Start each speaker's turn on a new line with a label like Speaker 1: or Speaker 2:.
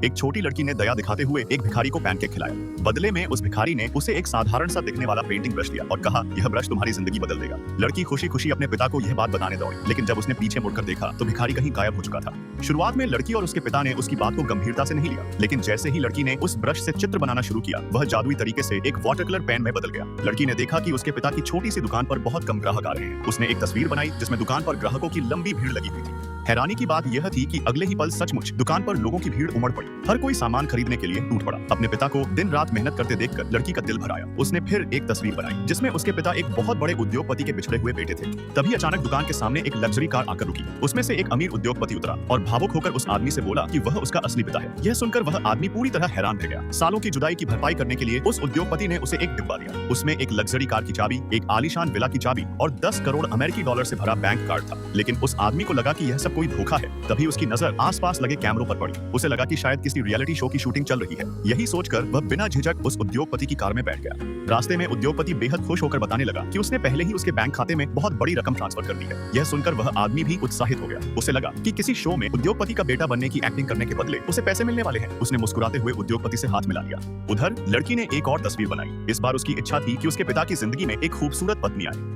Speaker 1: एक छोटी लड़की ने दया दिखाते हुए एक भिखारी को पैनकेक खिलाया। बदले में उस भिखारी ने उसे एक साधारण सा दिखने वाला पेंटिंग ब्रश दिया और कहा, यह ब्रश तुम्हारी जिंदगी बदल देगा। लड़की खुशी खुशी अपने पिता को यह बात बताने दौड़ी, लेकिन जब उसने पीछे मुड़कर देखा तो भिखारी कहीं गायब हो चुका था। शुरुआत में लड़की और उसके पिता ने उसकी बात को गंभीरता से नहीं लिया, लेकिन जैसे ही लड़की ने उस ब्रश से चित्र बनाना शुरू किया, वह जादुई तरीके से एक वाटर कलर पेन में बदल गया। लड़की ने देखा कि उसके पिता की छोटी सी दुकान पर बहुत कम ग्राहक आ रहे हैं। उसने एक तस्वीर बनाई जिसमें दुकान पर ग्राहकों की लंबी भीड़ लगी हुई थी। हैरानी की बात यह थी कि अगले ही पल सचमुच दुकान पर लोगों की भीड़ उमड़ पड़ी। हर कोई सामान खरीदने के लिए टूट पड़ा। अपने पिता को दिन रात मेहनत करते देखकर लड़की का दिल भर आया। उसने फिर एक तस्वीर बनाई जिसमें उसके पिता एक बहुत बड़े उद्योगपति के बिछड़े हुए बेटे थे। तभी अचानक दुकान के सामने एक लग्जरी कार आकर रुकी। उसमें से एक अमीर उद्योगपति उतरा और भावुक होकर उस आदमी से बोला कि वह उसका असली पिता है। यह सुनकर वह आदमी पूरी तरह हैरान रह गया। सालों की जुदाई की भरपाई करने के लिए उस उद्योगपति ने उसे एक डिब्बा दिया। उसमें एक लग्जरी कार की चाबी, एक आलीशान विला की चाबी और 10 करोड़ अमेरिकी डॉलर से भरा बैंक कार्ड था। लेकिन उस आदमी को लगा कि यह सब कोई धोखा है। तभी उसकी नजर आसपास लगे कैमरों पर पड़ी। उसे लगा कि शायद किसी रियलिटी शो की शूटिंग चल रही है। यही सोचकर वह बिना झिझक उस उद्योगपति की कार में बैठ गया। रास्ते में उद्योगपति बेहद खुश होकर बताने लगा कि उसने पहले ही उसके बैंक खाते में बहुत बड़ी रकम ट्रांसफर कर दी है। यह सुनकर वह आदमी भी उत्साहित हो गया। उसे लगा कि किसी शो में उद्योगपति का बेटा बनने की एक्टिंग करने के बदले उसे पैसे मिलने वाले हैं। उसने मुस्कुराते हुए उद्योगपति से हाथ मिला लिया। उधर लड़की ने एक और तस्वीर बनाई। इस बार उसकी इच्छा थी कि उसके पिता की जिंदगी में एक खूबसूरत पत्नी आए।